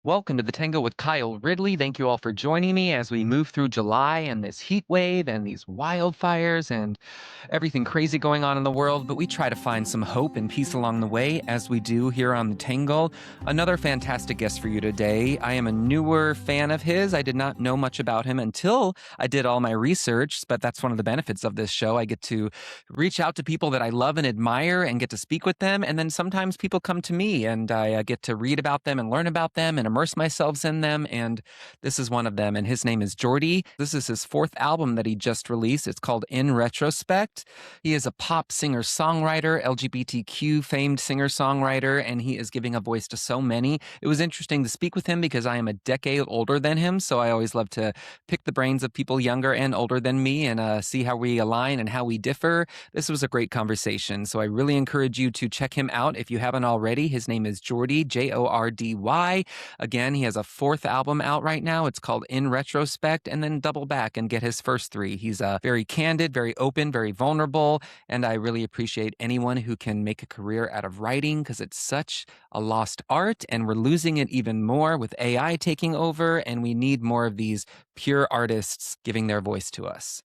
Welcome to the Tango with Kyle Ridley. Thank you all for joining me as we move through July and this heat wave and these wildfires and everything crazy going on in the world. But we try to find some hope and peace along the way, as we do here on the Tangle. Another fantastic guest for you today. I am a newer fan of his. I did not know much about him until I did all my research, but that's one of the benefits of this show. I get to reach out to people that I love and admire and get to speak with them. And then sometimes people come to me and I get to read about them and learn about them and immerse myself in them. And this is one of them. And his name is JORDY. This is his fourth album that he just released. It's called In Retrospect. He is a pop singer-songwriter, LGBTQ famed singer-songwriter, and he is giving a voice to so many. It was interesting to speak with him because I am a decade older than him. So I always love to pick the brains of people younger and older than me and see how we align and how we differ. This was a great conversation. So I really encourage you to check him out if you haven't already. His name is JORDY, JORDY. Again, he has a fourth album out right now. It's called In Retrospect, and then double back and get his first three. He's very candid, very open, very vulnerable, and I really appreciate anyone who can make a career out of writing because it's such a lost art, and we're losing it even more with AI taking over, and we need more of these pure artists giving their voice to us.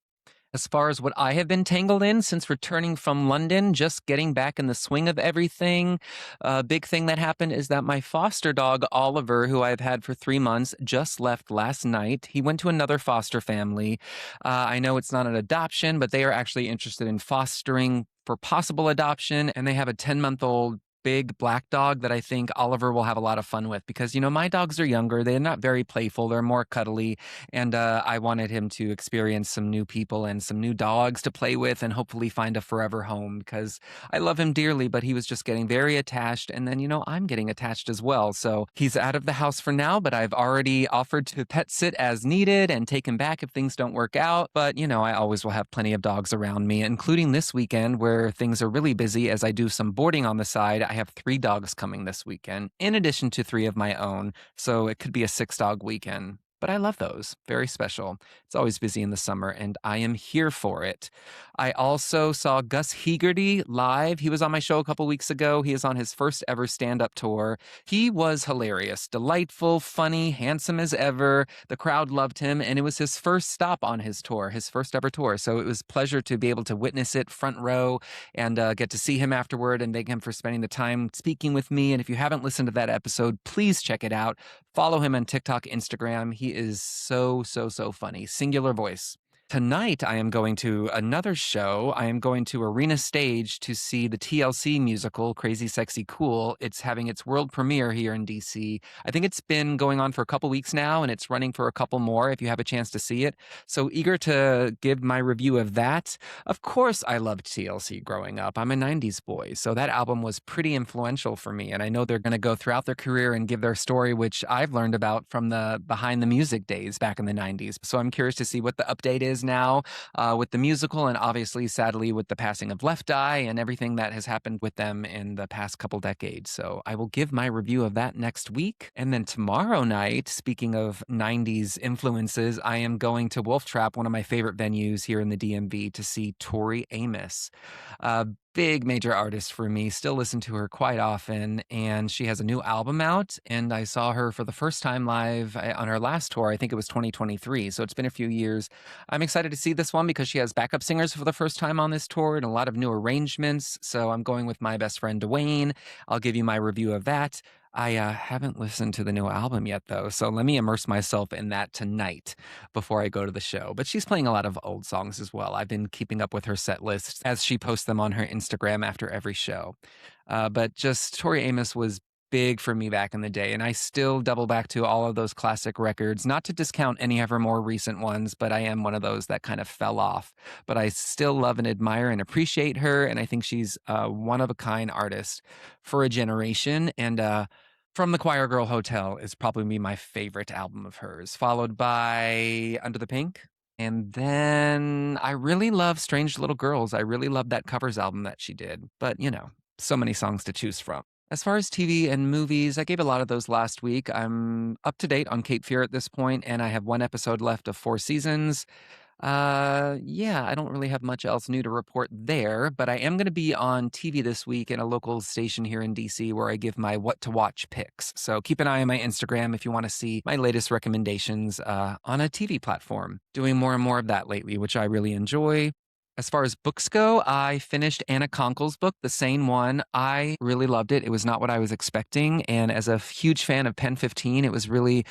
As far as what I have been tangled in since returning from London, just getting back in the swing of everything, a big thing that happened is that my foster dog, Oliver, who I've had for 3 months, just left last night. He went to another foster family. I know it's not an adoption, but they are actually interested in fostering for possible adoption, and they have a 10-month-old big black dog that I think Oliver will have a lot of fun with because, my dogs are younger. They're not very playful. They're more cuddly. And I wanted him to experience some new people and some new dogs to play with and hopefully find a forever home because I love him dearly, but he was just getting very attached. And then, I'm getting attached as well. So he's out of the house for now, but I've already offered to pet sit as needed and take him back if things don't work out. But, I always will have plenty of dogs around me, including this weekend where things are really busy as I do some boarding on the side. I have 3 dogs coming this weekend, in addition to 3 of my own. So it could be a 6-dog weekend. But I love those. Very special. It's always busy in the summer, and I am here for it. I also saw Gus Hegarty live. He was on my show a couple weeks ago. He is on his first ever stand-up tour. He was hilarious, delightful, funny, handsome as ever. The crowd loved him, and it was his first stop on his tour, his first ever tour. So it was a pleasure to be able to witness it front row and get to see him afterward and thank him for spending the time speaking with me. And if you haven't listened to that episode, please check it out. Follow him on TikTok, Instagram. He is so funny. Singular voice. Tonight, I am going to another show. I am going to Arena Stage to see the TLC musical, Crazy Sexy Cool. It's having its world premiere here in DC. I think it's been going on for a couple weeks now, and it's running for a couple more if you have a chance to see it. So eager to give my review of that. Of course, I loved TLC growing up. I'm a 90s boy, so that album was pretty influential for me, and I know they're going to go throughout their career and give their story, which I've learned about from the behind the music days back in the 90s. So I'm curious to see what the update is now with the musical, and obviously, sadly, with the passing of Left Eye and everything that has happened with them in the past couple decades. So I will give my review of that next week. And then tomorrow night, speaking of 90s influences, I am going to Wolf Trap, one of my favorite venues here in the DMV, to see Tori Amos. Big major artist for me, still listen to her quite often, and she has a new album out, and I saw her for the first time live on her last tour. I think it was 2023, so it's been a few years. I'm excited to see this one because she has backup singers for the first time on this tour and a lot of new arrangements, so I'm going with my best friend Dwayne. I'll give you my review of that. I haven't listened to the new album yet, though, so let me immerse myself in that tonight before I go to the show. But she's playing a lot of old songs as well. I've been keeping up with her set lists as she posts them on her Instagram after every show. But just Tori Amos was big for me back in the day, and I still double back to all of those classic records, not to discount any of her more recent ones, but I am one of those that kind of fell off. But I still love and admire and appreciate her, and I think she's a one-of-a-kind artist for a generation, and From the Choir Girl Hotel is probably my favorite album of hers, followed by Under the Pink. And then I really love Strange Little Girls. I really love that covers album that she did. But, so many songs to choose from. As far as TV and movies, I gave a lot of those last week. I'm up to date on Cape Fear at this point, and I have 1 episode left of 4 seasons. Yeah, I don't really have much else new to report there, but I am going to be on TV this week in a local station here in DC where I give my what to watch picks. So keep an eye on my Instagram if you want to see my latest recommendations on a TV platform. Doing more and more of that lately, which I really enjoy. As far as books go, I finished Anna Konkle's book, The Sane One. I really loved it. It was not what I was expecting. And as a huge fan of Pen 15, it was really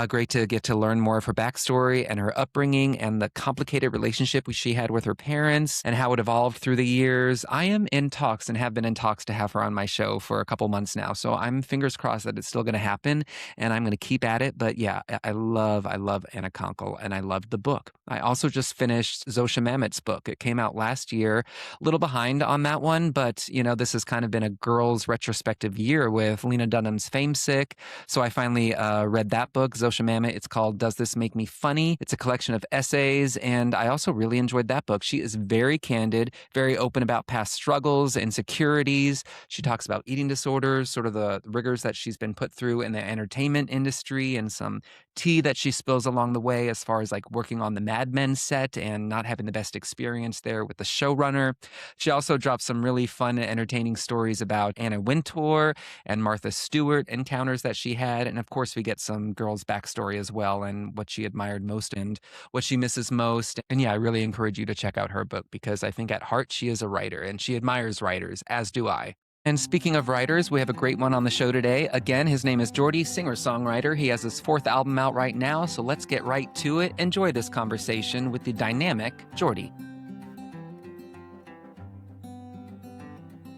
great to get to learn more of her backstory and her upbringing and the complicated relationship she had with her parents and how it evolved through the years. I am in talks and have been in talks to have her on my show for a couple months now. So I'm fingers crossed that it's still going to happen and I'm going to keep at it. But yeah, I love Anna Konkle and I loved the book. I also just finished Zosha Mamet's book. It came out last year, a little behind on that one, but this has kind of been a girls' retrospective year with Lena Dunham's Fame Sick. So I finally read that book, Zosha Mamet. It's called Does This Make Me Funny? It's a collection of essays, and I also really enjoyed that book. She is very candid, very open about past struggles, insecurities. She talks about eating disorders, sort of the rigors that she's been put through in the entertainment industry, and some tea that she spills along the way as far as like working on the Mad Men set and not having the best experience there with the showrunner. She also drops some really fun and entertaining stories about Anna Wintour and Martha Stewart encounters that she had. And of course, we get some girls' backstory as well and what she admired most and what she misses most. And yeah, I really encourage you to check out her book because I think at heart she is a writer and she admires writers, as do I. And speaking of writers, we have a great one on the show today. Again, his name is JORDY, singer-songwriter. He has his 4th album out right now, so let's get right to it. Enjoy this conversation with the dynamic JORDY.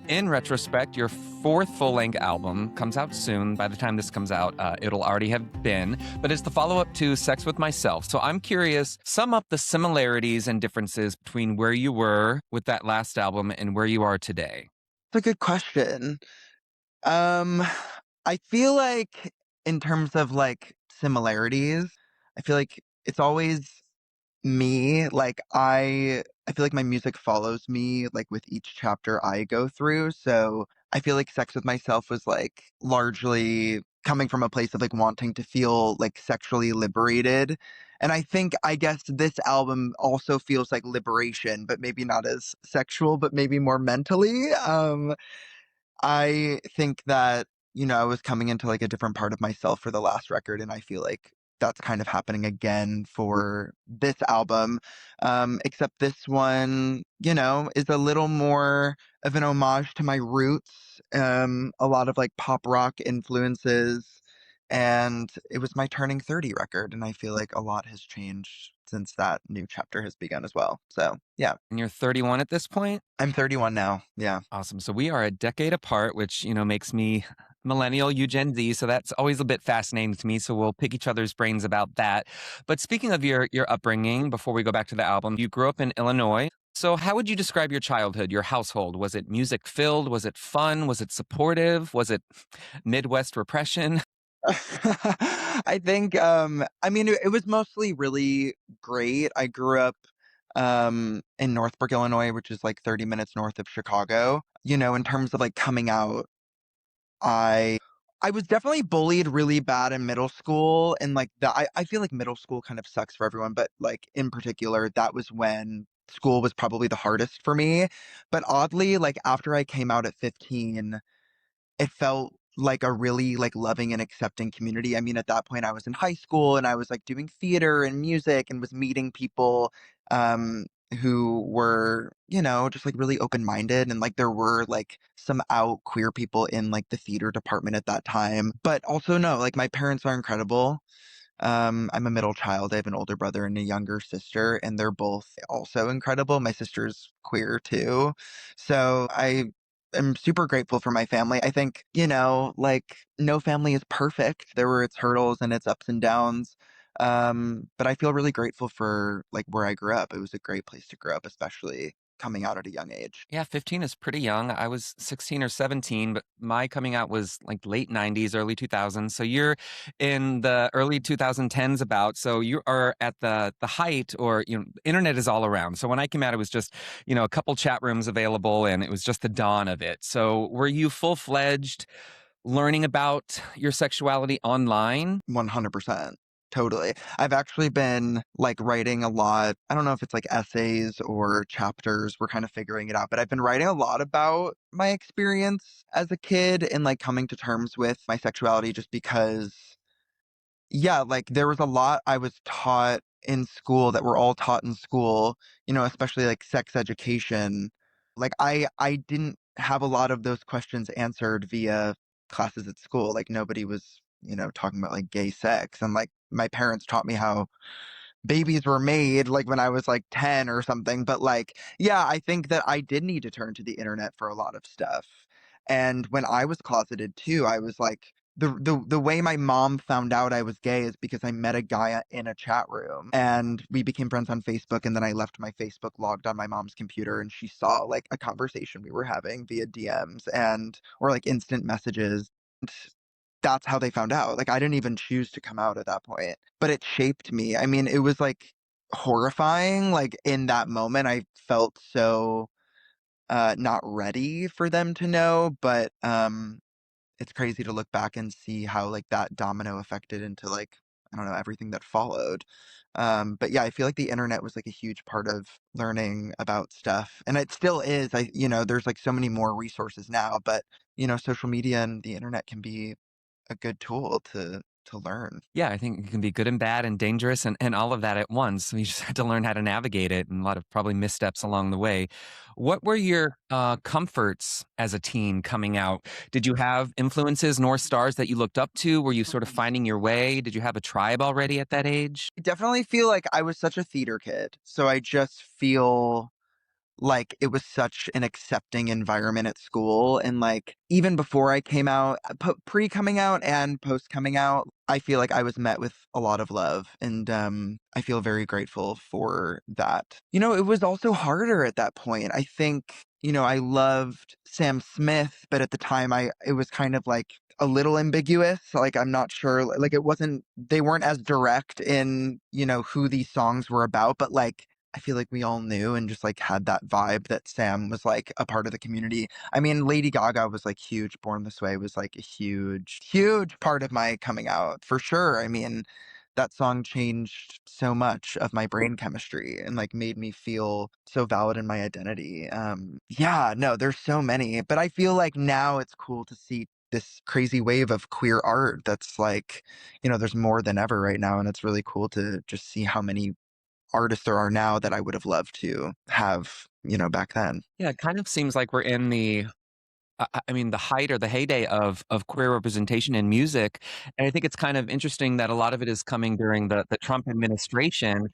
In retrospect, your 4th full-length album comes out soon. By the time this comes out, it'll already have been. But it's the follow-up to Sex with Myself. So I'm curious, sum up the similarities and differences between where you were with that last album and where you are today. That's a good question. Um, I feel like in terms of like similarities, I feel like it's always me. I feel like my music follows me like with each chapter I go through. So I feel like Sex with Myself was like largely coming from a place of like wanting to feel like sexually liberated. And I guess this album also feels like liberation, but maybe not as sexual, but maybe more mentally. I think that, I was coming into like a different part of myself for the last record, and I feel like that's kind of happening again for this album. Except this one, is a little more of an homage to my roots, a lot of like pop rock influences. And it was my turning 30 record, and I feel like a lot has changed since that new chapter has begun as well. So, yeah, And you're 31 at this point? I'm 31 now. Yeah. Awesome. So we are a decade apart, which, makes me millennial, you Gen Z. So that's always a bit fascinating to me. So we'll pick each other's brains about that. But speaking of your upbringing, before we go back to the album, you grew up in Illinois. So how would you describe your childhood, your household? Was it music filled? Was it fun? Was it supportive? Was it Midwest repression? I think, I mean, it was mostly really great. I grew up in Northbrook, Illinois, which is like 30 minutes north of Chicago. In terms of like coming out, I I was definitely bullied really bad in middle school, and like I feel like middle school kind of sucks for everyone, but like in particular, that was when school was probably the hardest for me. But oddly, like after I came out at 15, it felt like a really, like, loving and accepting community. I mean, at that point, I was in high school, and I was, like, doing theater and music and was meeting people, who were, just, like, really open-minded, and, like, there were, like, some out queer people in, like, the theater department at that time. But also, no, like, my parents are incredible. I'm a middle child. I have an older brother and a younger sister, and they're both also incredible. My sister's queer too. So I am super grateful for my family. I think, like no family is perfect. There were its hurdles and its ups and downs. But I feel really grateful for like where I grew up. It was a great place to grow up, especially coming out at a young age. Yeah, 15 is pretty young. I was 16 or 17, but my coming out was like late 90s, early 2000s. So you're in the early 2010s about. So you are at the height or, internet is all around. So when I came out, it was just, a couple chat rooms available and it was just the dawn of it. So were you full-fledged learning about your sexuality online? 100%. Totally. I've actually been, like, writing a lot. I don't know if it's, like, essays or chapters, we're kinda figuring it out, but I've been writing a lot about my experience as a kid and, like, coming to terms with my sexuality just because yeah, like, there was a lot I was taught in school that we're all taught in school, especially, like, sex education. Like, I didn't have a lot of those questions answered via classes at school, like, nobody was, talking about, like, gay sex, and, like, my parents taught me how babies were made, like, when I was, like, 10 or something, but, like, yeah, I think that I did need to turn to the internet for a lot of stuff, and when I was closeted too, I was, like the way my mom found out I was gay is because I met a guy in a chat room, and we became friends on Facebook, and then I left my Facebook logged on my mom's computer, and she saw, like, a conversation we were having via DMs or, like, instant messages. That's how they found out. Like, I didn't even choose to come out at that point, but it shaped me. I mean, it was, like, horrifying, like, in that moment, I felt so, not ready for them to know, but, it's crazy to look back and see how, like, that domino affected into, like, I don't know, everything that followed. But yeah, I feel like the internet was, like, a huge part of learning about stuff, and it still is. There's, like, so many more resources now, but, social media and the internet can be a good tool to learn. Yeah, I think it can be good and bad and dangerous and all of that at once. We just had to learn how to navigate it and a lot of probably missteps along the way. What were your comforts as a teen coming out? Did you have influences, North Stars that you looked up to? Were you sort of finding your way? Did you have a tribe already at that age? I definitely feel like I was such a theater kid, so I just feel like it was such an accepting environment at school, and, like, even before I came out, pre coming out and post coming out, I feel like I was met with a lot of love, and, I feel very grateful for that. It was also harder at that point. I think, I loved Sam Smith, but at the time it was kind of, like, a little ambiguous, like, I'm not sure, like, they weren't as direct in, who these songs were about, but, like, I feel like we all knew and just, like, had that vibe that Sam was, like, a part of the community. I mean, Lady Gaga was, like, huge. Born This Way was, like, a huge, huge part of my coming out, for sure. I mean, that song changed so much of my brain chemistry and, like, made me feel so valid in my identity. Yeah, no, there's so many, but I feel like now it's cool to see this crazy wave of queer art that's, like, there's more than ever right now, and it's really cool to just see how many artists there are now that I would have loved to have, back then. Yeah, it kind of seems like we're in I mean, the height or the heyday of queer representation in music, and I think it's kind of interesting that a lot of it is coming during the Trump administration.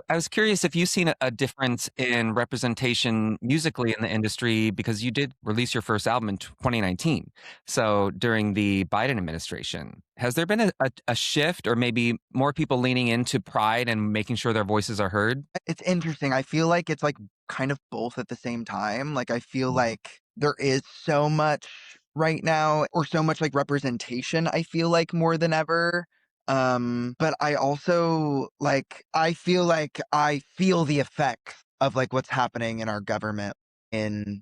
I was curious if you've seen a difference in representation musically in the industry because you did release your first album in 2019, so during the Biden administration. Has there been a shift or maybe more people leaning into pride and making sure their voices are heard? It's interesting. I feel like it's, like, kind of both at the same time. Like, I feel like there is so much right now or so much, like, representation, I feel like, more than ever. But I also, like, I feel like I feel the effects of, like, what's happening in our government in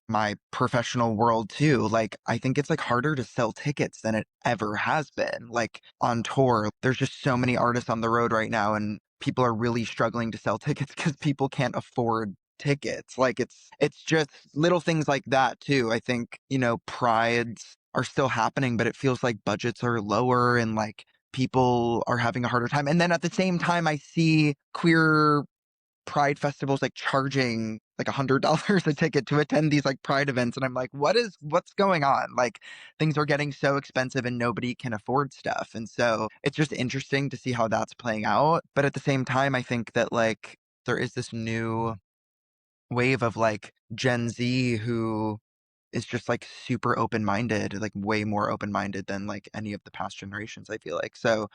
my professional world too. Like, I think it's, like, harder to sell tickets than it ever has been. Like, on tour, there's just so many artists on the road right now, and people are really struggling to sell tickets because people can't afford tickets. Like, it's just little things like that too. I think, prides are still happening, but it feels like budgets are lower and, like, people are having a harder time. And then at the same time, I see queer pride festivals, like, charging, like, $100 a ticket to attend these, like, pride events, and I'm like, what's going on? Like, things are getting so expensive and nobody can afford stuff, and so it's just interesting to see how that's playing out, but at the same time, I think that, like, there is this new wave of, like, Gen Z who is just, like, super open-minded, like, way more open-minded than, like, any of the past generations, I feel like. So,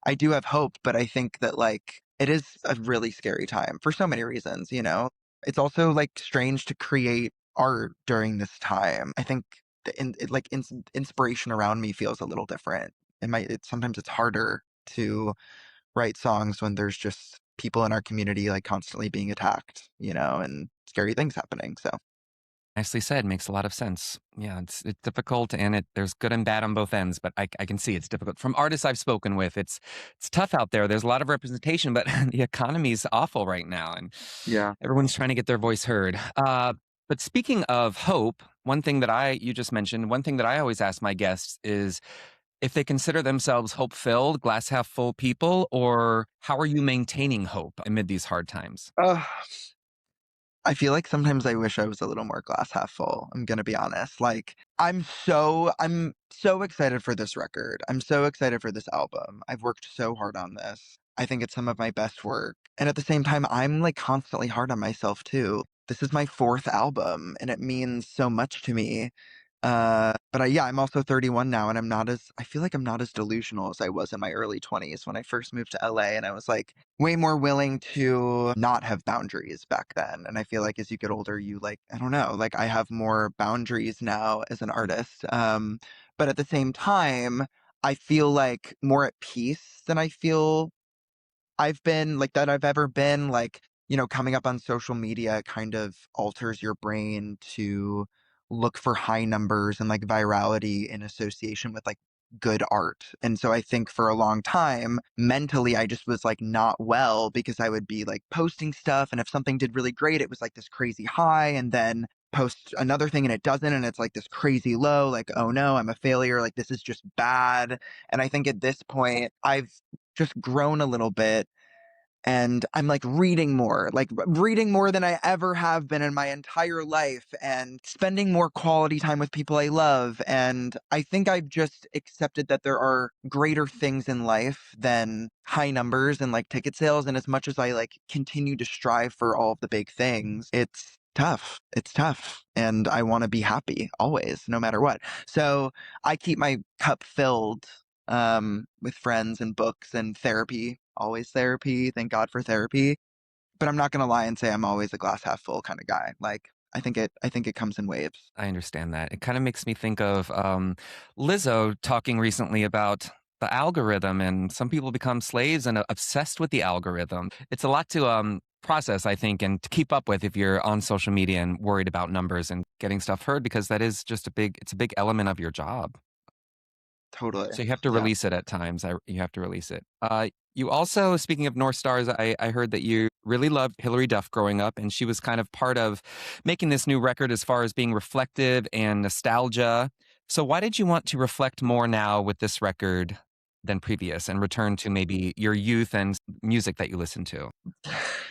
I do have hope, but I think that, like, it is a really scary time for so many reasons? It's also, like, strange to create art during this time. I think the inspiration around me feels a little different. Sometimes it's harder to write songs when there's just people in our community, like, constantly being attacked, and scary things happening, so Nicely said. Makes a lot of sense. Yeah, it's difficult, and there's good and bad on both ends. But I can see it's difficult. From artists I've spoken with, it's tough out there. There's a lot of representation, but the economy's awful right now, and Yeah. everyone's trying to get their voice heard. But speaking of hope, one thing that you just mentioned, one thing that I always ask my guests is if they consider themselves hope filled, glass half full people, or how are you maintaining hope amid these hard times? Uh, I feel like sometimes I wish I was a little more glass half full. I'm gonna be honest. Like I'm so excited for this record. I'm so excited for this album. I've worked so hard on this. I think it's some of my best work. And at the same time, I'm like constantly hard on myself too. This is my fourth album and it means so much to me. Yeah, I'm also 31 now and I feel like I'm not as delusional as I was in my early 20s when I first moved to LA and I was like way more willing to not have boundaries back then. And I feel like as you get older, you like, I don't know, like I have more boundaries now as an artist. But at the same time, I feel like more at peace than I feel I've been like that I've ever been. Like, coming up on social media kind of alters your brain to look for high numbers and like virality in association with like good art. And so I think for a long time, mentally, I just was like not well because I would be like posting stuff. And if something did really great, it was like this crazy high. And then post another thing and it doesn't. And it's like this crazy low, like, oh no, I'm a failure. Like, this is just bad. And I think at this point, I've just grown a little bit and I'm like reading more than I ever have been in my entire life and spending more quality time with people I love. And I think I've just accepted that there are greater things in life than high numbers and like ticket sales. And as much as I like continue to strive for all of the big things, it's tough. It's tough. And I want to be happy always, no matter what. So I keep my cup filled with friends and books and therapy. Always therapy. Thank God for therapy. But I'm not gonna lie and say I'm always a glass half full kind of guy. Like I think it comes in waves. I understand that. It kind of makes me think of Lizzo talking recently about the algorithm, and some people become slaves and obsessed with the algorithm. It's a lot to process, I think, and to keep up with if you're on social media and worried about numbers and getting stuff heard, because that is just it's a big element of your job. Totally. So you have to Yeah. release it at times. You have to release it. You also, speaking of North Stars, I heard that you really loved Hilary Duff growing up, and she was kind of part of making this new record as far as being reflective and nostalgia. So why did you want to reflect more now with this record than previous and return to maybe your youth and music that you listened to?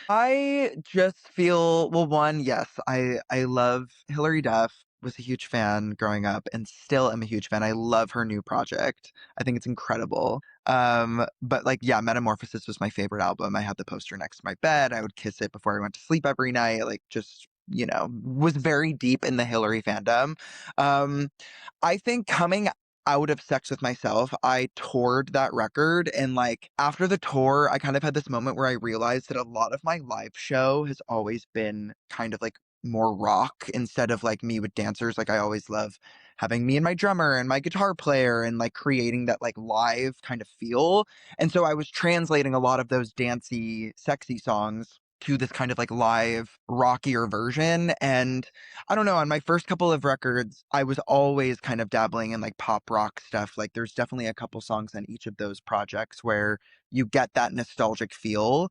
I just feel well, one, yes, I love Hilary Duff, was a huge fan growing up and still am a huge fan. I love her new project. I think it's incredible. But like yeah, Metamorphosis was my favorite album. I had the poster next to my bed. I would kiss it before I went to sleep every night. Like just, was very deep in the Hillary fandom. Um I think coming out of Sex with Myself, I toured that record. And like after the tour, I kind of had this moment where I realized that a lot of my live show has always been kind of like more rock instead of like me with dancers. Like I always love having me and my drummer and my guitar player and like creating that like live kind of feel. And so I was translating a lot of those dancey, sexy songs to this kind of like live rockier version. And I don't know, on my first couple of records, I was always kind of dabbling in like pop rock stuff. Like there's definitely a couple songs on each of those projects where you get that nostalgic feel.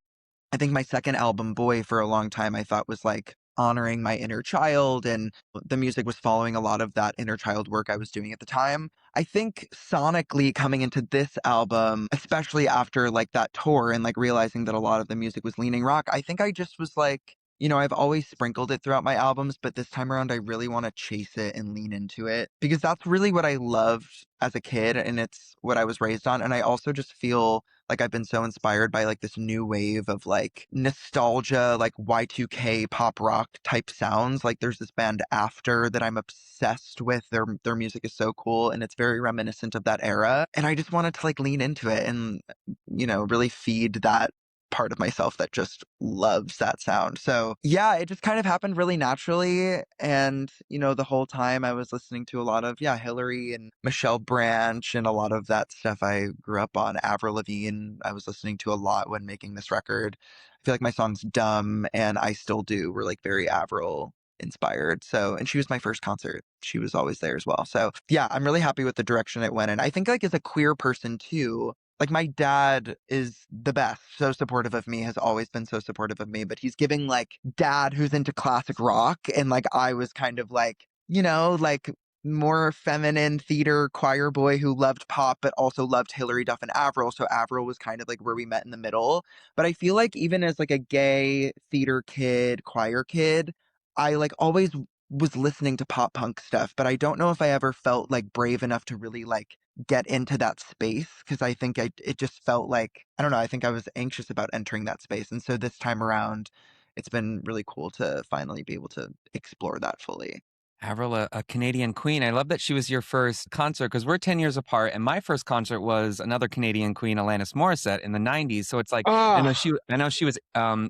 I think my second album, Boy, for a long time, I thought was like honoring my inner child, and the music was following a lot of that inner child work I was doing at the time. I think sonically coming into this album, especially after like that tour and like realizing that a lot of the music was leaning rock, I think I just was like, I've always sprinkled it throughout my albums, but this time around, I really want to chase it and lean into it because that's really what I loved as a kid and it's what I was raised on. And I also just feel like I've been so inspired by like this new wave of like nostalgia, like Y2K pop rock type sounds. Like there's this band After that I'm obsessed with. Their music is so cool and it's very reminiscent of that era. And I just wanted to like lean into it and really feed that part of myself that just loves that sound. So, yeah, it just kind of happened really naturally. And, the whole time I was listening to a lot of, yeah, Hillary and Michelle Branch and a lot of that stuff I grew up on. Avril Lavigne, I was listening to a lot when making this record. I feel like my songs Dumb and I Still Do were like very Avril inspired. So, and she was my first concert. She was always there as well. So, yeah, I'm really happy with the direction it went in. I think like as a queer person too, like my dad is the best, so supportive of me, has always been so supportive of me, but he's giving like dad who's into classic rock and like I was kind of like, like more feminine theater choir boy who loved pop but also loved Hilary Duff and Avril. So Avril was kind of like where we met in the middle. But I feel like even as like a gay theater kid, choir kid, I like always was listening to pop punk stuff, but I don't know if I ever felt like brave enough to really like get into that space because I think it just felt like I don't know, I think I was anxious about entering that space. And so this time around, it's been really cool to finally be able to explore that fully. Avril, a Canadian queen. I love that she was your first concert because we're 10 years apart, and my first concert was another Canadian queen, Alanis Morissette, in the 90s. So it's like Oh, I know she was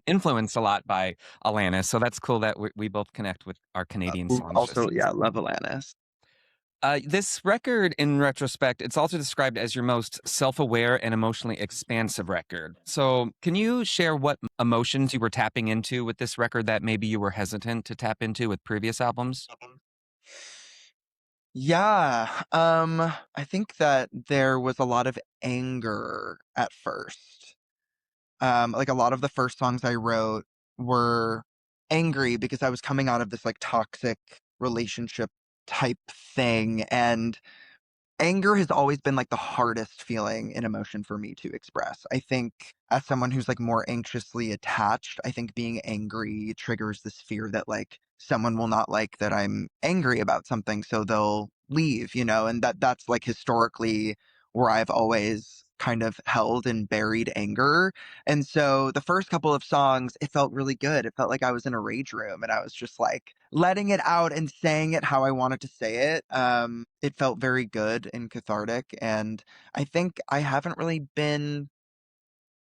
influenced a lot by Alanis. So that's cool that we both connect with our Canadian also, songstresses. yeah, love Alanis. This record, in retrospect, it's also described as your most self-aware and emotionally expansive record. So, can you share what emotions you were tapping into with this record that maybe you were hesitant to tap into with previous albums? Yeah, I think that there was a lot of anger at first. Like a lot of the first songs I wrote were angry because I was coming out of this like toxic relationship type thing. And anger has always been like the hardest feeling and emotion for me to express. I think as someone who's like more anxiously attached, I think being angry triggers this fear that like someone will not like that I'm angry about something, so they'll leave, and that's like historically where I've always kind of held and buried anger. And so the first couple of songs, it felt really good. It felt like I was in a rage room and I was just like letting it out and saying it how I wanted to say it. It felt very good and cathartic. And I think I haven't really been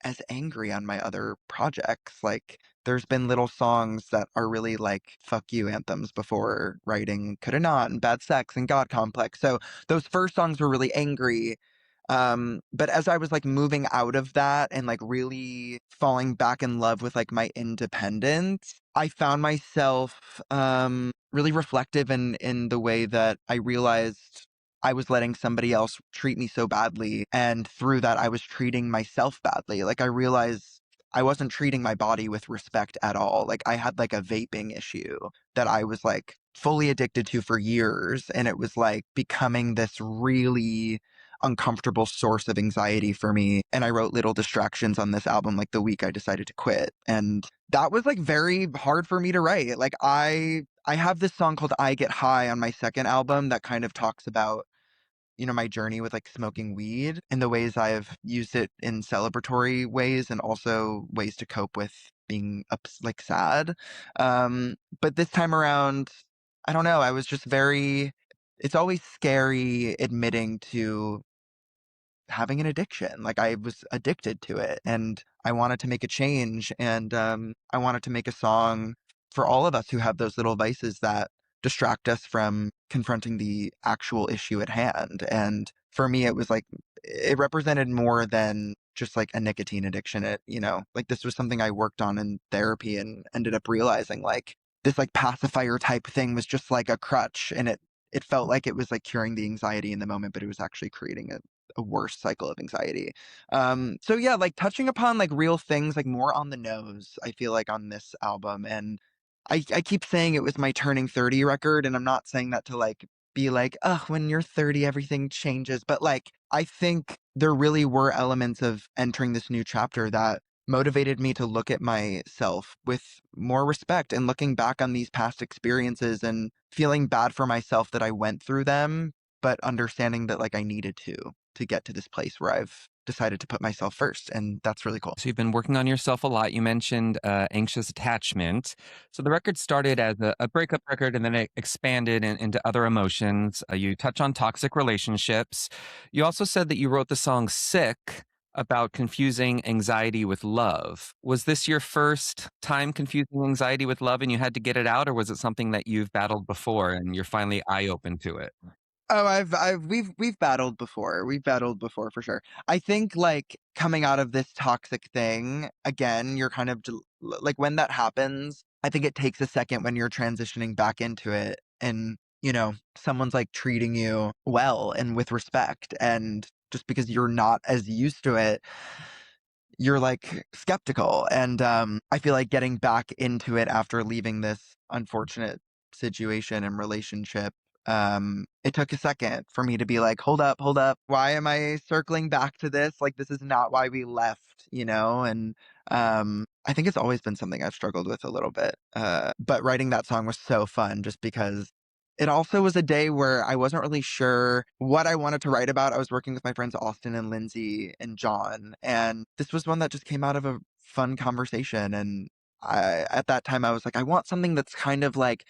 as angry on my other projects. Like, there's been little songs that are really like fuck you anthems before writing Coulda Not and Bad Sex and God Complex. So those first songs were really angry. But as I was like moving out of that and like really falling back in love with like my independence, I found myself really reflective in the way that I realized I was letting somebody else treat me so badly. And through that, I was treating myself badly. Like, I realized I wasn't treating my body with respect at all. Like, I had like a vaping issue that I was like fully addicted to for years. And it was like becoming this really uncomfortable source of anxiety for me. And I wrote Little Distractions on this album like the week I decided to quit. And that was like very hard for me to write. Like, I have this song called I Get High on my second album that kind of talks about my journey with like smoking weed and the ways I've used it in celebratory ways and also ways to cope with being like sad. But this time around, I don't know. I was just very, it's always scary admitting to having an addiction. Like, I was addicted to it and I wanted to make a change. And I wanted to make a song for all of us who have those little vices that distract us from confronting the actual issue at hand. And for me, it was like, it represented more than just like a nicotine addiction. Like, this was something I worked on in therapy and ended up realizing like this like pacifier type thing was just like a crutch. And it felt like it was like curing the anxiety in the moment, but it was actually creating a worse cycle of anxiety. So yeah, like touching upon like real things, like more on the nose, I feel like on this album. And I keep saying it was my turning 30 record, and I'm not saying that to like be like, oh, when you're 30, everything changes. But like, I think there really were elements of entering this new chapter that motivated me to look at myself with more respect and looking back on these past experiences and feeling bad for myself that I went through them, but understanding that like I needed to get to this place where I've decided to put myself first, and that's really cool. So you've been working on yourself a lot. You mentioned anxious attachment. So the record started as a breakup record and then it expanded into other emotions. You touch on toxic relationships. You also said that you wrote the song Sick about confusing anxiety with love. Was this your first time confusing anxiety with love and you had to get it out, or was it something that you've battled before and you're finally eye open to it? Oh, we've battled before. We've battled before for sure. I think like coming out of this toxic thing, again, you're kind of like when that happens, I think it takes a second when you're transitioning back into it and, someone's like treating you well and with respect. And just because you're not as used to it, you're like skeptical. And I feel like getting back into it after leaving this unfortunate situation and relationship, it took a second for me to be like, hold up, hold up. Why am I circling back to this? Like, this is not why we left, And I think it's always been something I've struggled with a little bit. But writing that song was so fun just because it also was a day where I wasn't really sure what I wanted to write about. I was working with my friends Austin and Lindsay and John, and this was one that just came out of a fun conversation. And at that time, I was like, I want something that's kind of like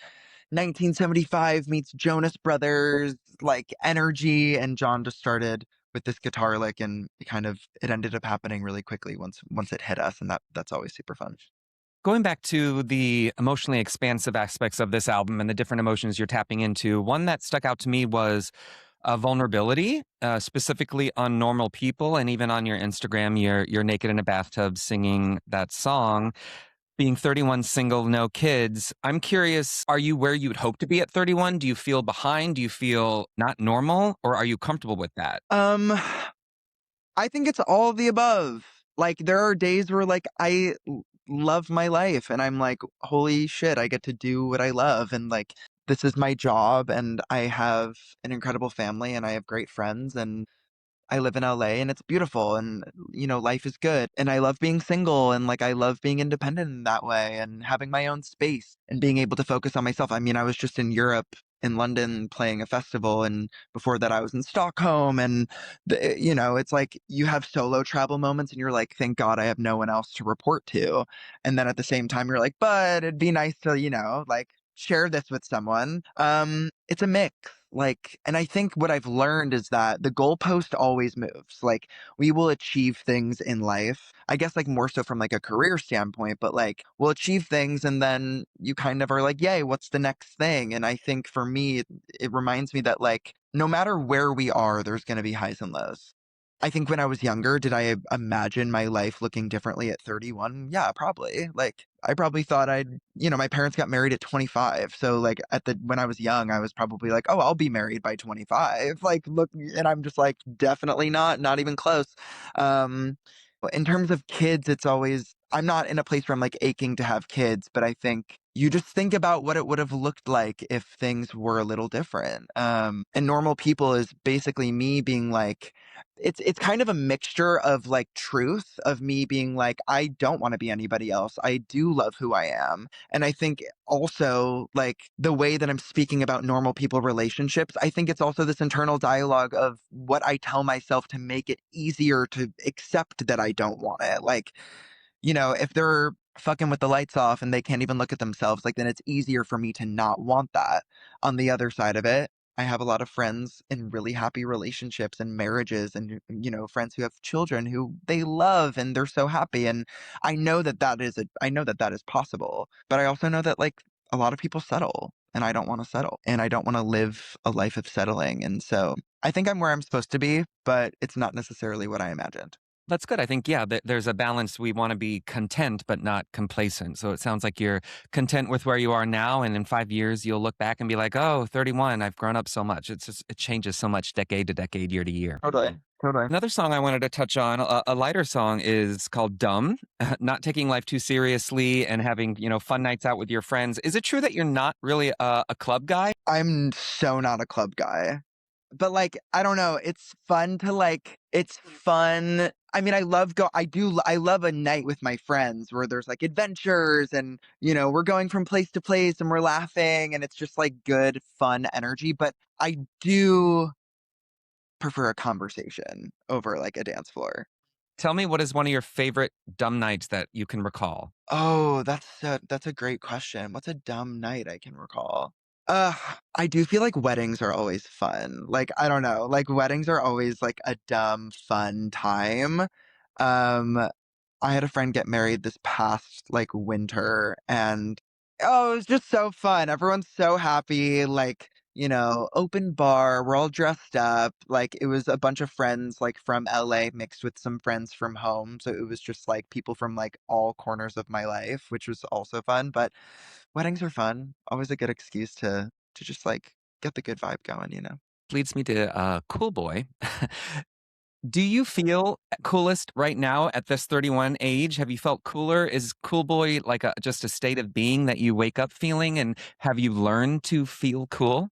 1975 meets Jonas Brothers, like energy. And John just started with this guitar lick, and it ended up happening really quickly once it hit us, and that's always super fun. Going back to the emotionally expansive aspects of this album and the different emotions you're tapping into, one that stuck out to me was vulnerability, specifically on Normal People, and even on your Instagram, you're naked in a bathtub singing that song. Being 31, single, no kids, I'm curious, are you where you'd hope to be at 31? Do you feel behind? Do you feel not normal? Or are you comfortable with that? Um, I think it's all of the above. Like, there are days where, like, love my life and I'm like, holy shit, I get to do what I love. And, like, this is my job and I have an incredible family and I have great friends and I live in LA and it's beautiful and, life is good. And I love being single and, like, I love being independent in that way and having my own space and being able to focus on myself. I mean, I was just in Europe, in London, playing a festival. And before that, I was in Stockholm. And, it's like you have solo travel moments and you're like, thank God I have no one else to report to. And then at the same time, you're like, but it'd be nice to, like, share this with someone. It's a mix. Like, and I think what I've learned is that the goalpost always moves. Like, we will achieve things in life. I guess, like, more so from like a career standpoint, but like we'll achieve things and then you kind of are like, yay, what's the next thing? And I think for me, it reminds me that, like, no matter where we are, there's going to be highs and lows. I think when I was younger, did I imagine my life looking differently at 31? Yeah, probably. Like, I probably thought my parents got married at 25. So, like, when I was young, I was probably like, oh, I'll be married by 25. Like, look, and I'm just like, definitely not even close. Um, in terms of kids, it's always, I'm not in a place where I'm like aching to have kids, but I think you just think about what it would have looked like if things were a little different. And Normal People is basically me being like, it's kind of a mixture of like truth of me being like, I don't want to be anybody else. I do love who I am. And I think also, like, the way that I'm speaking about normal people relationships, I think it's also this internal dialogue of what I tell myself to make it easier to accept that I don't want it. Like, if they're fucking with the lights off and they can't even look at themselves, like, then it's easier for me to not want that. On the other side of it, I have a lot of friends in really happy relationships and marriages and, friends who have children who they love and they're so happy. And I know that that is possible, but I also know that, like, a lot of people settle and I don't want to settle and I don't want to live a life of settling. And so I think I'm where I'm supposed to be, but it's not necessarily what I imagined. That's good. I think, yeah, there's a balance. We want to be content, but not complacent. So it sounds like you're content with where you are now. And in 5 years, you'll look back and be like, oh, 31, I've grown up so much. It changes so much decade to decade, year to year. Totally. Totally. Another song I wanted to touch on, a lighter song, is called Dumb, not taking life too seriously and having, fun nights out with your friends. Is it true that you're not really a club guy? I'm so not a club guy. But, like, I don't know, it's fun to, like, it's fun. I mean, I love a night with my friends where there's, like, adventures and, we're going from place to place and we're laughing and it's just, like, good, fun energy. But I do prefer a conversation over, like, a dance floor. Tell me, what is one of your favorite dumb nights that you can recall? Oh, that's a great question. What's a dumb night I can recall? Uh, I do feel like weddings are always fun. Like, I don't know, like, weddings are always, like, a dumb, fun time. Um, I had a friend get married this past, like, winter, and, oh, it was just so fun. Everyone's so happy, like, open bar. We're all dressed up. Like it was a bunch of friends like from LA mixed with some friends from home. So it was just like people from like all corners of my life, which was also fun. But weddings are fun. Always a good excuse to just like get the good vibe going. Leads me to Cool Boy. Do you feel coolest right now at this 31 age? Have you felt cooler? Is Cool Boy like just a state of being that you wake up feeling? And have you learned to feel cool?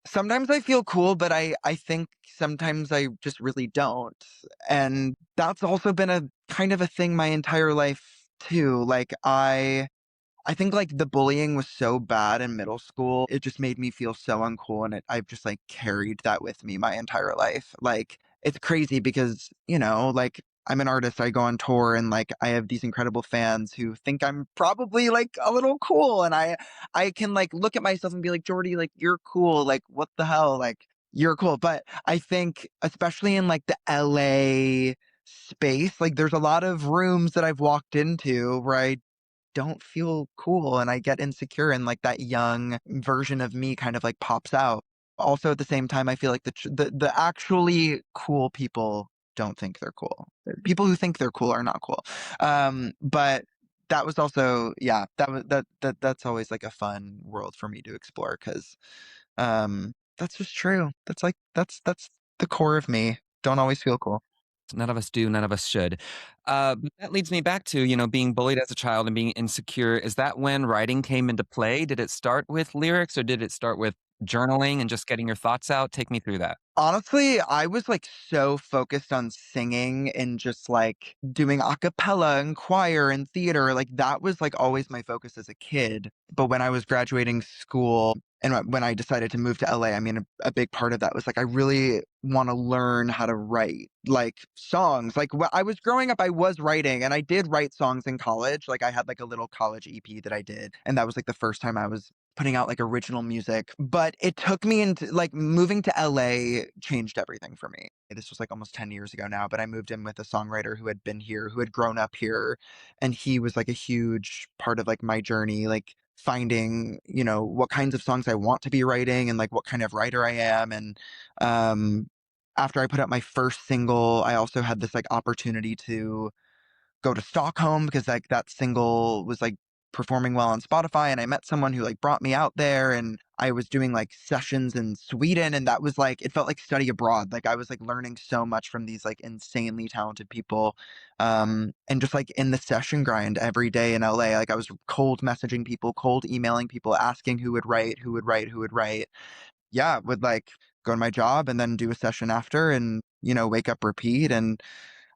Sometimes I feel cool, but I think sometimes I just really don't. And that's also been a kind of a thing my entire life too. Like I think like the bullying was so bad in middle school. It just made me feel so uncool and I've just like carried that with me my entire life. Like it's crazy because, like I'm an artist, I go on tour and like I have these incredible fans who think I'm probably like a little cool and I can like look at myself and be like, "Jordy, like you're cool. Like what the hell? Like you're cool." But I think especially in like the LA space, like there's a lot of rooms that I've walked into where I don't feel cool and I get insecure and like that young version of me kind of like pops out. Also at the same time, I feel like the actually cool people don't think they're cool. People who think they're cool are not cool. But that was also yeah, that's always like a fun world for me to explore because that's just true. That's the core of me. Don't always feel cool. None of us do, none of us should. But that leads me back to, being bullied as a child and being insecure. Is that when writing came into play? Did it start with lyrics or did it start with journaling and just getting your thoughts out? Take me through that. Honestly, I was like so focused on singing and just like doing a cappella and choir and theater. Like that was like always my focus as a kid. But when I was graduating school and when I decided to move to LA, I mean, a big part of that was like, I really want to learn how to write like songs. Like when I was growing up, I was writing and I did write songs in college. Like I had like a little college EP that I did. And that was like the first time I was putting out like original music. But it took me into like moving to LA changed everything for me. This was like almost 10 years ago now, but I moved in with a songwriter who had been here, who had grown up here. And he was like a huge part of like my journey, like finding, what kinds of songs I want to be writing and like what kind of writer I am. And um, after I put out my first single, I also had this like opportunity to go to Stockholm because like that single was like performing well on Spotify and I met someone who like brought me out there and I was doing like sessions in Sweden and that was like it felt like study abroad. Like I was like learning so much from these like insanely talented people. And just like in the session grind every day in LA, like I was cold messaging people, cold emailing people, asking who would write, who would write, who would write. Yeah, would like go to my job and then do a session after and, wake up, repeat. And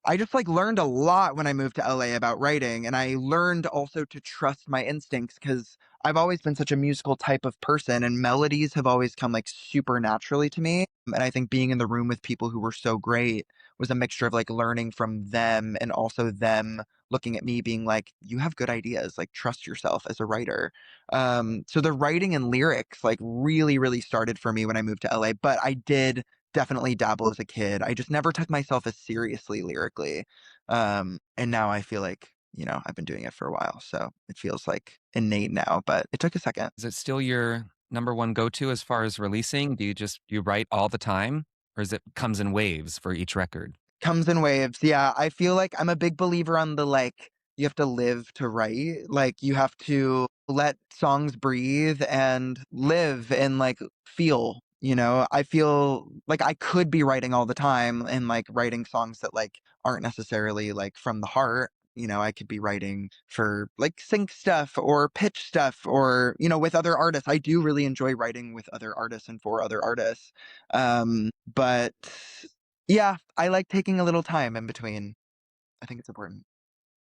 I just like learned a lot when I moved to LA about writing, and I learned also to trust my instincts because I've always been such a musical type of person, and melodies have always come like super naturally to me. And I think being in the room with people who were so great was a mixture of like learning from them and also them looking at me being like, you have good ideas, like trust yourself as a writer. So the writing and lyrics like really, really started for me when I moved to LA, but I did definitely dabble as a kid. I just never took myself as seriously lyrically. And now I feel like, I've been doing it for a while. So it feels like innate now, but it took a second. Is it still your number one go-to as far as releasing? Do you write all the time or is it comes in waves for each record? Comes in waves. Yeah. I feel like I'm a big believer on the like, you have to live to write. Like you have to let songs breathe and live and like feel. I feel like I could be writing all the time and like writing songs that like aren't necessarily like from the heart. I could be writing for like sync stuff or pitch stuff or, with other artists. I do really enjoy writing with other artists and for other artists. But yeah, I like taking a little time in between. I think it's important.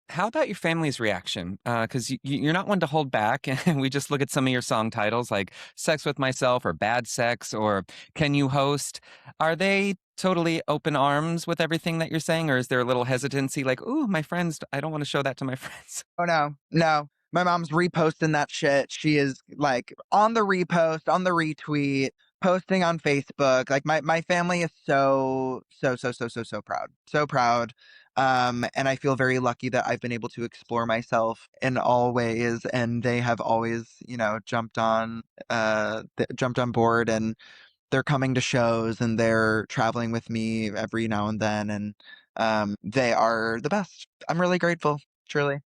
How about your family's reaction? Because you're not one to hold back, and we just look at some of your song titles like "Sex with Myself" or "Bad Sex" or "Can You Host." Are they totally open arms with everything that you're saying, or is there a little hesitancy, like, "Ooh, my friends, I don't want to show that to my friends"? Oh no, no. My mom's reposting that shit. She is like on the repost, on the retweet, posting on Facebook. Like my family is so proud. So proud. And I feel very lucky that I've been able to explore myself in all ways, and they have always, jumped on board, and they're coming to shows and they're traveling with me every now and then, and they are the best. I'm really grateful, truly.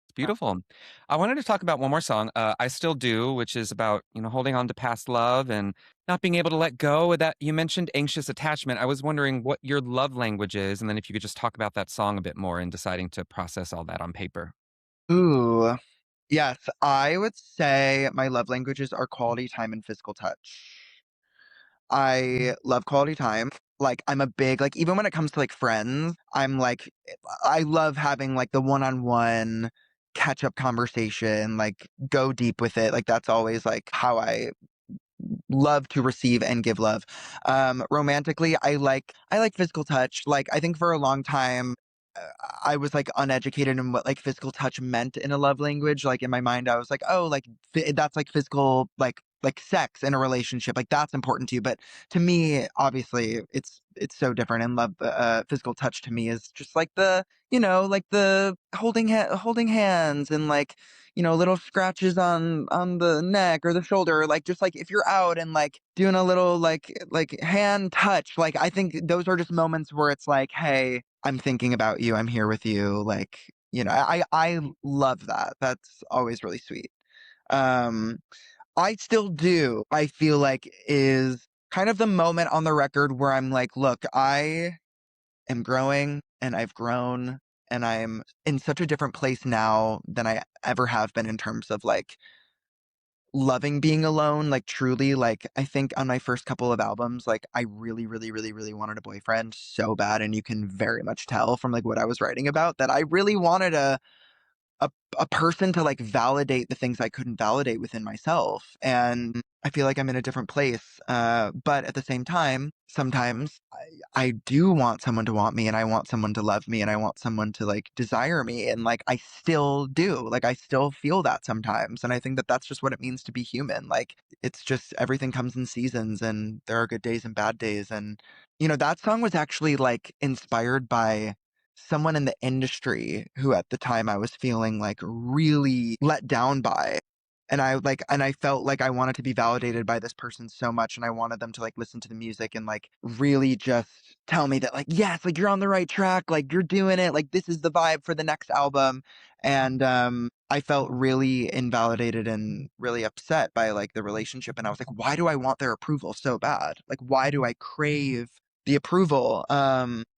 It's beautiful. I wanted to talk about one more song, I Still Do, which is about, holding on to past love and not being able to let go. That you mentioned anxious attachment. I was wondering what your love language is, and then if you could just talk about that song a bit more in deciding to process all that on paper. Ooh, yes, I would say my love languages are quality time and physical touch. I love quality time. Like, I'm a big like, even when it comes to, like, friends, I'm like, I love having, like, the one-on-one catch-up conversation, like, go deep with it. Like, that's always, like, how I love to receive and give love. Romantically, I like physical touch. Like, I think for a long time, uh, I was like uneducated in what like physical touch meant in a love language. Like in my mind, I was like, oh, like that's like physical, like sex in a relationship. Like that's important to you. But to me, obviously, it's so different. And love, physical touch to me is just like like the holding hands and like little scratches on the neck or the shoulder, like just like if you're out and like doing a little like hand touch, like I think those are just moments where it's like, hey, I'm thinking about you, I'm here with you, like I love that. That's always really sweet. Um, I still do. I feel like is kind of the moment on the record where I'm like, look, I am growing and I've grown and I'm in such a different place now than I ever have been in terms of like loving being alone, like truly. Like I think on my first couple of albums, like I really, really, really, really wanted a boyfriend so bad. And you can very much tell from like what I was writing about that I really wanted a a person to like validate the things I couldn't validate within myself. And I feel like I'm in a different place. But at the same time, sometimes I do want someone to want me and I want someone to love me and I want someone to like desire me. And like I still do. Like I still feel that sometimes. And I think that that's just what it means to be human. Like it's just everything comes in seasons and there are good days and bad days. And, that song was actually like inspired by someone in the industry who at the time I was feeling like really let down by. And I felt like I wanted to be validated by this person so much and I wanted them to like listen to the music and like really just tell me that like yes, like you're on the right track, like you're doing it, like this is the vibe for the next album. And I felt really invalidated and really upset by like the relationship and I was like why do I want their approval so bad? Like why do I crave the approval?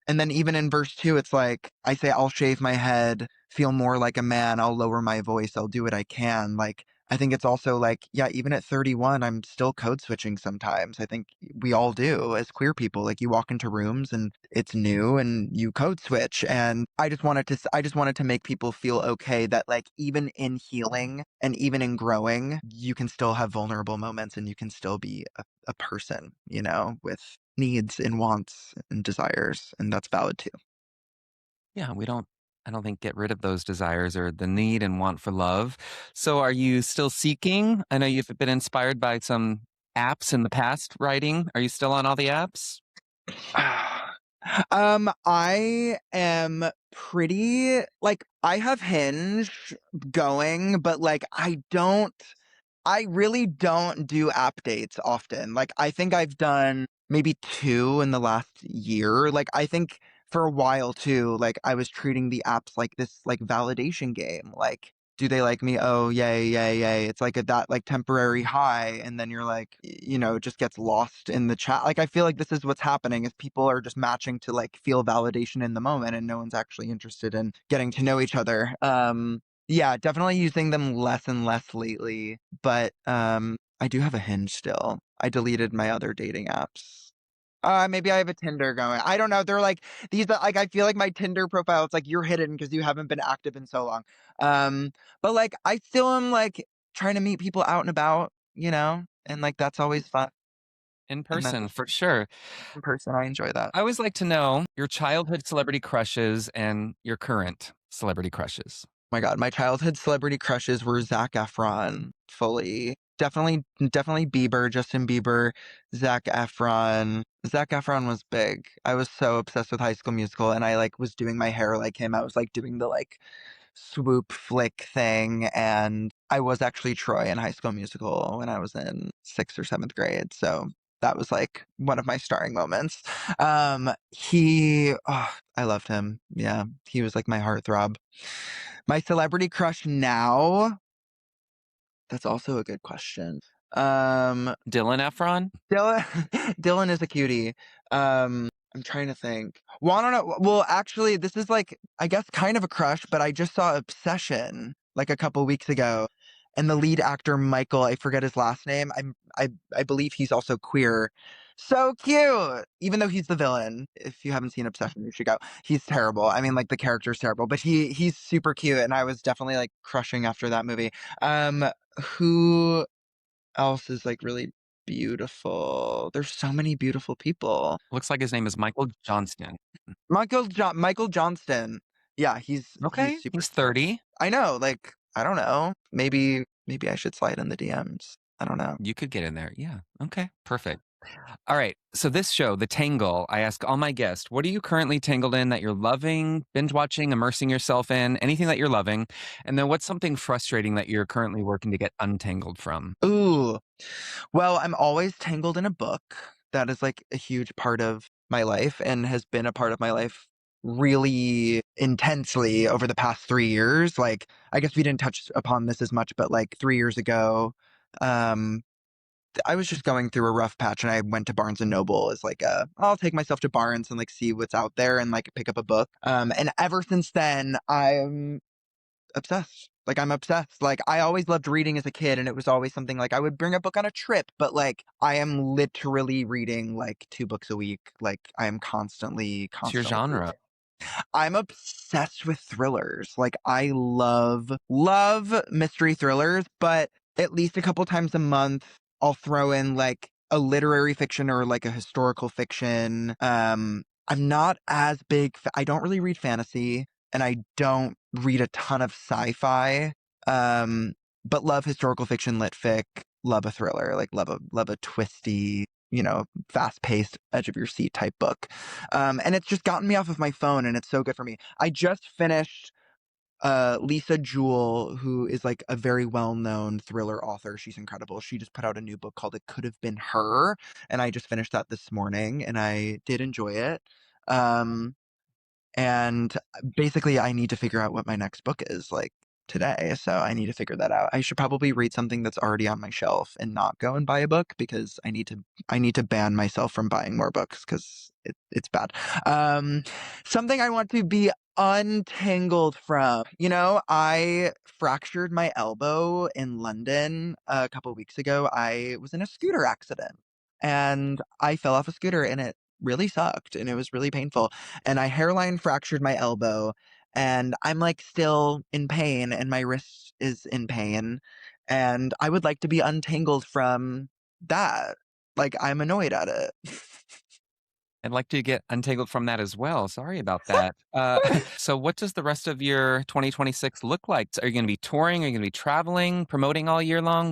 And then even in verse 2, it's like, I say, I'll shave my head, feel more like a man, I'll lower my voice, I'll do what I can. Like, I think it's also like, yeah, even at 31, I'm still code switching sometimes. I think we all do as queer people. Like, you walk into rooms and it's new and you code switch. And I just wanted to make people feel okay that, like, even in healing and even in growing, you can still have vulnerable moments and you can still be a person, with needs and wants and desires, and that's valid too. Yeah, I don't think get rid of those desires or the need and want for love. So are you still seeking? I know you've been inspired by some apps in the past writing. Are you still on all the apps? I am pretty like I have Hinge going, but like I really don't do app dates often. Like, I think I've done maybe 2 in the last year. Like, I think for a while too, like, I was treating the apps like this, like, validation game. Like, do they like me? Oh, yay, yay, yay. It's like that, like, temporary high. And then you're like, it just gets lost in the chat. Like, I feel like this is what's happening is people are just matching to, like, feel validation in the moment and no one's actually interested in getting to know each other. Yeah, definitely using them less and less lately, but, I do have a Hinge still. I deleted my other dating apps. Maybe I have a Tinder going. I don't know. They're like these are like I feel like my Tinder profile, it's like you're hidden because you haven't been active in so long. Um, but like I still am like trying to meet people out and about, and like that's always fun. In And then person, for sure. in person, I enjoy that. I always like to know your childhood celebrity crushes and your current celebrity crushes. My God, my childhood celebrity crushes were Zac Efron, fully. definitely Bieber, Justin Bieber, Zac Efron. Zac Efron was big. I was so obsessed with High School Musical, and I like was doing my hair like him. I was like doing the like swoop flick thing, and I was actually Troy in High School Musical when I was in 6th or 7th grade. So that was like one of my starring moments. I loved him. Yeah, he was like my heartthrob. My celebrity crush now, that's also a good question. Dylan Efron? Dylan Dylan is a cutie. I'm trying to think. Well, I don't know. Well, actually, this is like I guess kind of a crush, but I just saw Obsession like a couple weeks ago, and the lead actor Michael, I forget his last name. I believe he's also queer. So cute, even though he's the villain. If you haven't seen Obsession, you should go. He's terrible. I mean, like the character's terrible, but he's super cute, and I was definitely like crushing after that movie. Who else is like really beautiful? There's so many beautiful people. Looks like his name is Michael Johnston. Michael Johnston. Yeah, he's Okay, super he's cute. 30. I know, like I don't know. Maybe I should slide in the DMs. I don't know. You could get in there. Yeah. Okay, perfect. All right. So this show, The Tangle, I ask all my guests, what are you currently tangled in that you're loving, binge watching, immersing yourself in, anything that you're loving? And then what's something frustrating that you're currently working to get untangled from? Ooh. Well, I'm always tangled in a book. That is like a huge part of my life and has been a part of my life really intensely over the past 3 years. Like, I guess we didn't touch upon this as much, but like 3 years ago, um, I was just going through a rough patch and I went to Barnes and Noble as like I'll take myself to Barnes and like see what's out there and like pick up a book. And ever since then, I'm obsessed. Like I'm obsessed. Like I always loved reading as a kid and it was always something like I would bring a book on a trip, but like I am literally reading like 2 books a week. Like I am What's your constantly reading. genre? I'm obsessed with thrillers. Like I love mystery thrillers, but at least a couple times a month I'll throw in like a literary fiction or like a historical fiction. I'm not as big I don't really read fantasy and I don't read a ton of sci-fi. Um but love historical fiction, lit fic, love a thriller, like love a twisty, fast-paced, edge of your seat type book. And it's just gotten me off of my phone and it's so good for me. I just finished Lisa Jewell, who is like a very well-known thriller author. She's incredible. She just put out a new book called It Could Have Been Her, and I just finished that this morning and I did enjoy it. Um and basically, I need to figure out what my next book is like today. So I need to figure that out. I should probably read something that's already on my shelf and not go and buy a book because I need to ban myself from buying more books because it's bad. Um, Something I want to be untangled from. I fractured my elbow in London a couple weeks ago. I was in a scooter accident and I fell off a scooter and it really sucked and it was really painful and I hairline fractured my elbow and I'm like still in pain and my wrist is in pain and I would like to be untangled from that. Like I'm annoyed at it. I'd like to get untangled from that as well. Sorry about that. So what does the rest of your 2026 look like? Are you going to be touring? Are you going to be traveling, promoting all year long?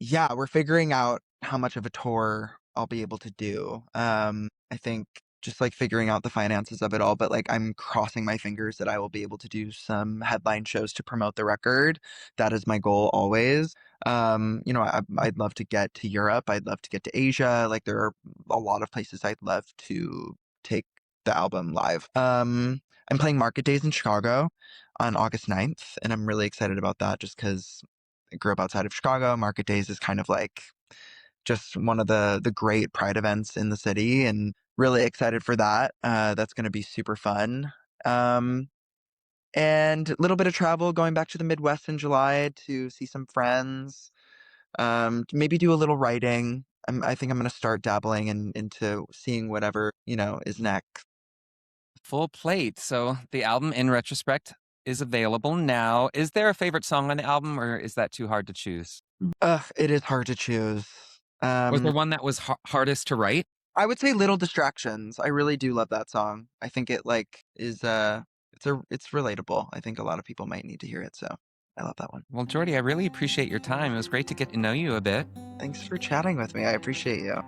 Yeah, we're figuring out how much of a tour I'll be able to do. I think just like figuring out the finances of it all, but like I'm crossing my fingers that I will be able to do some headline shows to promote the record. That is my goal always. I'd love to get to Europe. I'd love to get to Asia. Like there are a lot of places I'd love to take the album live. I'm playing Market Days in Chicago on August 9th, and I'm really excited about that just because I grew up outside of Chicago. Market Days is kind of like just one of the great pride events in the city, and really excited for that. That's going to be super fun. Um, and a little bit of travel going back to the Midwest in July to see some friends. Maybe do a little writing. I think I'm going to start dabbling into seeing whatever is next. Full plate. So the album In Retrospect is available now. Is there a favorite song on the album or is that too hard to choose? Ugh, it is hard to choose. Was Um, there one that was hardest to write? I would say Little Distractions. I really do love that song. I think it like is it's relatable. I think a lot of people might need to hear it, so I love that one. Well, Jordy, I really appreciate your time. It was great to get to know you a bit. Thanks for chatting with me. I appreciate you.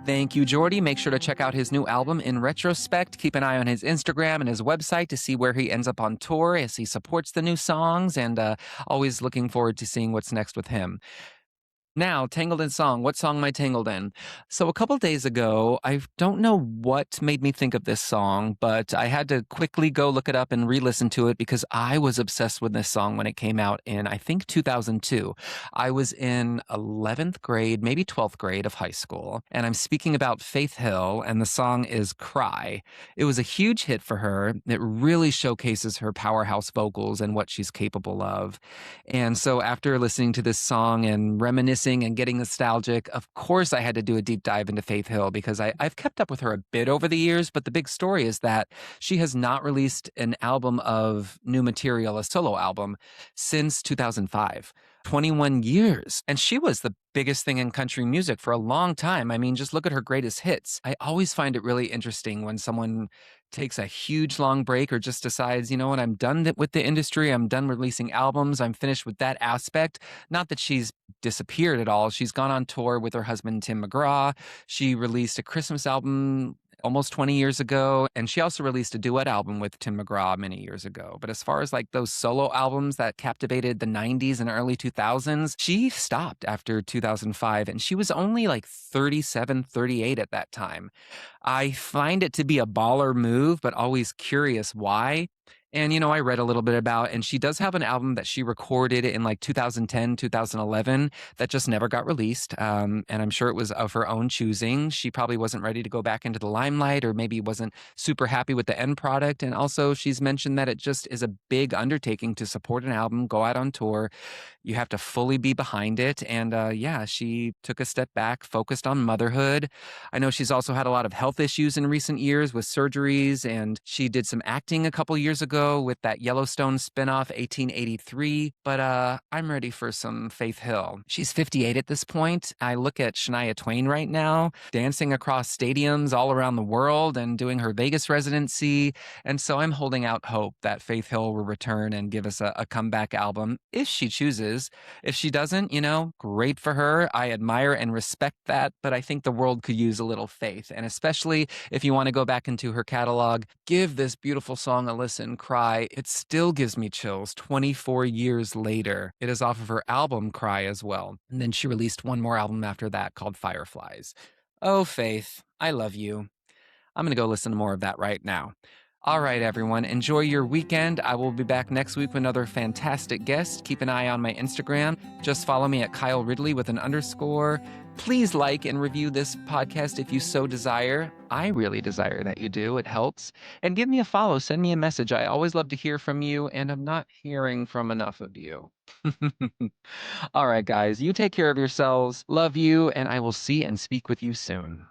Thank you, Jordy. Make sure to check out his new album, In Retrospect. Keep an eye on his Instagram and his website to see where he ends up on tour as he supports the new songs, and always looking forward to seeing what's next with him. Now, Tangled in Song. What song am I tangled in? So, a couple days ago, I don't know what made me think of this song, but I had to quickly go look it up and re listen to it because I was obsessed with this song when it came out in, I think, 2002. I was in 11th grade, maybe 12th grade of high school, and I'm speaking about Faith Hill, and the song is Cry. It was a huge hit for her. It really showcases her powerhouse vocals and what she's capable of. And so after listening to this song and reminiscing and getting nostalgic, of course I had to do a deep dive into Faith Hill because I've kept up with her a bit over the years, but the big story is that she has not released an album of new material, a solo album, since 2005. 21 years. And she was the biggest thing in country music for a long time. I mean, just look at her greatest hits. I always find it really interesting when someone takes a huge long break or just decides, you know what, I'm done with the industry. I'm done releasing albums. I'm finished with that aspect. Not that she's disappeared at all. She's gone on tour with her husband, Tim McGraw. She released a Christmas album almost 20 years ago. And she also released a duet album with Tim McGraw many years ago. But as far as like those solo albums that captivated the 90s and early 2000s, she stopped after 2005. And she was only like 37, 38 at that time. I find it to be a baller move, but always curious why. And, you know, I read a little bit about, and she does have an album that she recorded in like 2010, 2011 that just never got released. And I'm sure it was of her own choosing. She probably wasn't ready to go back into the limelight, or maybe wasn't super happy with the end product. And also, she's mentioned that it just is a big undertaking to support an album, go out on tour. You have to fully be behind it. And yeah, she took a step back, focused on motherhood. I know she's also had a lot of health issues in recent years with surgeries, and she did some acting a couple years ago with that Yellowstone spinoff, 1883. But I'm ready for some Faith Hill. She's 58 at this point. I look at Shania Twain right now, dancing across stadiums all around the world and doing her Vegas residency. And so I'm holding out hope that Faith Hill will return and give us a comeback album if she chooses. If she doesn't, you know, great for her. I admire and respect that, but I think the world could use a little faith. And especially if you want to go back into her catalog, give this beautiful song a listen, Cry. It still gives me chills 24 years later. It is off of her album Cry as well. And then she released one more album after that called Fireflies. Oh, Faith, I love you. I'm going to go listen to more of that right now. All right, everyone, enjoy your weekend. I will be back next week with another fantastic guest. Keep an eye on my Instagram. Just follow me at Kyle Ridley with an underscore. Please like and review this podcast if you so desire. I really desire that you do. It helps. And give me a follow. Send me a message. I always love to hear from you, and I'm not hearing from enough of you. All right, guys, you take care of yourselves. Love you, and I will see and speak with you soon.